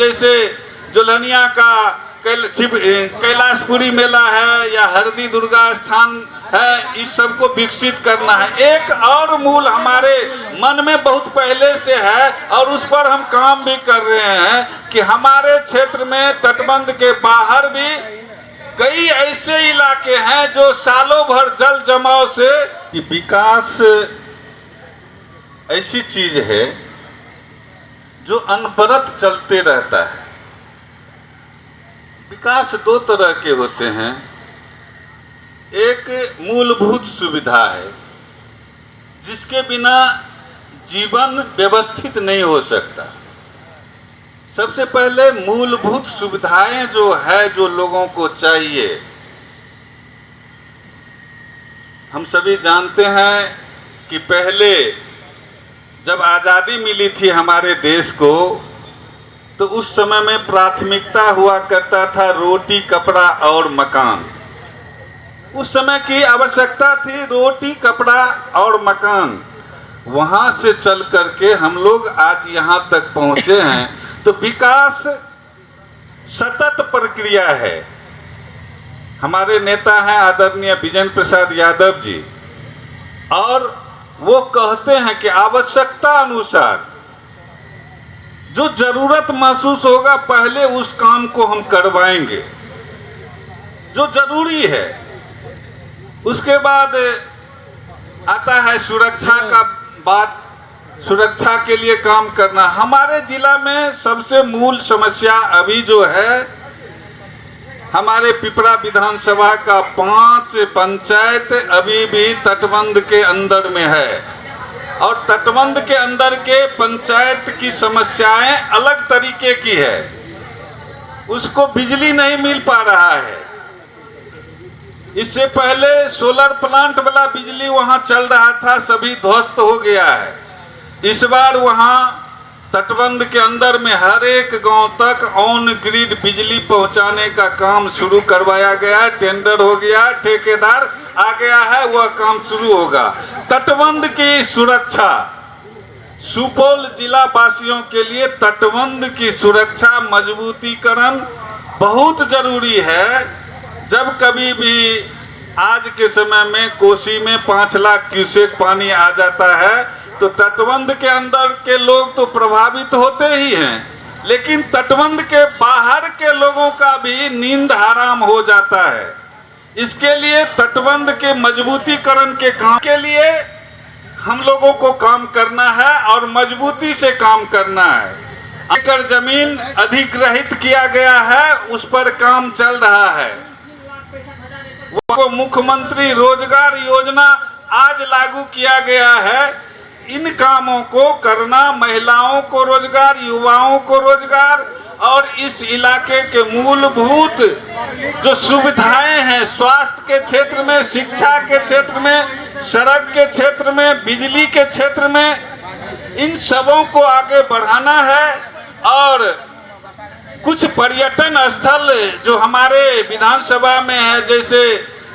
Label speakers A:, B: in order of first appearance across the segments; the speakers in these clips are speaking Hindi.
A: जैसे जोलनिया का कैलाशपुरी मेला है या हरदी दुर्गा स्थान है, इस सब को विकसित करना है। एक और मूल हमारे मन में बहुत पहले से है और उस पर हम काम भी कर रहे हैं कि हमारे क्षेत्र में तटबंध के बाहर भी कई ऐसे इलाके हैं जो सालों भर जल जमाव से, कि विकास ऐसी चीज है जो अनवरत चलते रहता है। विकास दो तरह के होते हैं। एक मूलभूत सुविधा है जिसके बिना जीवन व्यवस्थित नहीं हो सकता। सबसे पहले मूलभूत सुविधाएं जो है, जो लोगों को चाहिए, हम सभी जानते हैं कि पहले जब आज़ादी मिली थी हमारे देश को, तो उस समय में प्राथमिकता हुआ करता था रोटी, कपड़ा और मकान। उस समय की आवश्यकता थी रोटी, कपड़ा और मकान। वहां से चल करके हम लोग आज यहां तक पहुंचे हैं। तो विकास सतत प्रक्रिया है। हमारे नेता हैं आदरणीय विजेंद्र प्रसाद यादव जी, और वो कहते हैं कि आवश्यकता अनुसार जो जरूरत महसूस होगा पहले उस काम को हम करवाएंगे जो जरूरी है। उसके बाद आता है सुरक्षा का बात। सुरक्षा के लिए काम करना। हमारे जिला में सबसे मूल समस्या अभी जो है, हमारे पिपरा विधानसभा का 5 पंचायत अभी भी तटबंध के अंदर में है, और तटबंध के अंदर के पंचायत की समस्याएं अलग तरीके की है। उसको बिजली नहीं मिल पा रहा है। इससे पहले सोलर प्लांट वाला बिजली वहां चल रहा था, सभी ध्वस्त हो गया है। इस बार वहां तटबंध के अंदर में हर एक गांव तक ऑन ग्रिड बिजली पहुंचाने का काम शुरू करवाया गया है। टेंडर हो गया, ठेकेदार आ गया है, वह काम शुरू होगा। तटबंध की सुरक्षा, सुपौल जिला वासियों के लिए तटबंध की सुरक्षा मजबूतीकरण बहुत जरूरी है। जब कभी भी आज के समय में कोसी में 5 लाख क्यूसेक पानी आ जाता है, तो तटबंध के अंदर के लोग तो प्रभावित होते ही हैं, लेकिन तटबंध के बाहर के लोगों का भी नींद हराम हो जाता है। इसके लिए तटबंध के मजबूतीकरण के काम के लिए हम लोगों को काम करना है और मजबूती से काम करना है। एकड़ जमीन अधिग्रहित किया गया है, उस पर काम चल रहा है। वो मुख्यमंत्री रोजगार योजना आज लागू किया गया है। इन कामों को करना, महिलाओं को रोजगार, युवाओं को रोजगार, और इस इलाके के मूलभूत जो सुविधाएं हैं, स्वास्थ्य के क्षेत्र में, शिक्षा के क्षेत्र में, सड़क के क्षेत्र में, बिजली के क्षेत्र में, इन सबों को आगे बढ़ाना है। और कुछ पर्यटन स्थल जो हमारे विधानसभा में है, जैसे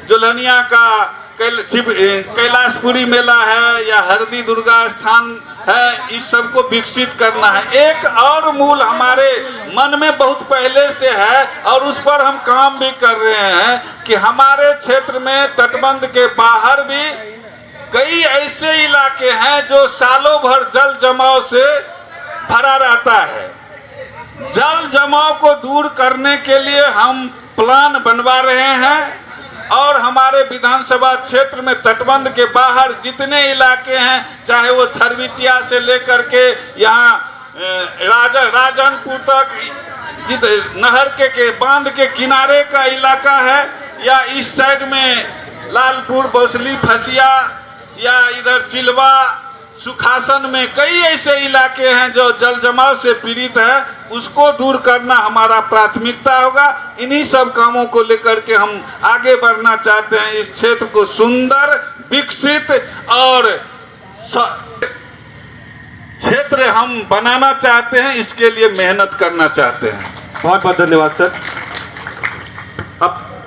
A: जोलनिया का कैलाशपुरी मेला है या हरदी दुर्गा स्थान है, इस सब को विकसित करना है। एक और मूल हमारे मन में बहुत पहले से है और उस पर हम काम भी कर रहे हैं कि हमारे क्षेत्र में तटबंध के बाहर भी कई ऐसे इलाके हैं जो सालों भर जल जमाव से भरा रहता है। जल जमाव को दूर करने के लिए हम प्लान बनवा रहे हैं, और हमारे विधानसभा क्षेत्र में तटबंध के बाहर जितने इलाके हैं, चाहे वो थरबिटिया से लेकर के यहाँ राजनपुर तक, नहर के बांध के किनारे का इलाका है, या इस साइड में लालपुर, बौसली, फसिया, या इधर चिलवा, सुखासन में कई ऐसे इलाके हैं जो जल जमाव से पीड़ित है। उसको दूर करना हमारा प्राथमिकता होगा। इन्हीं सब कामों को लेकर के हम आगे बढ़ना चाहते हैं। इस क्षेत्र को सुंदर, विकसित और क्षेत्र हम बनाना चाहते हैं। इसके लिए मेहनत करना चाहते हैं।
B: बहुत बहुत धन्यवाद सर।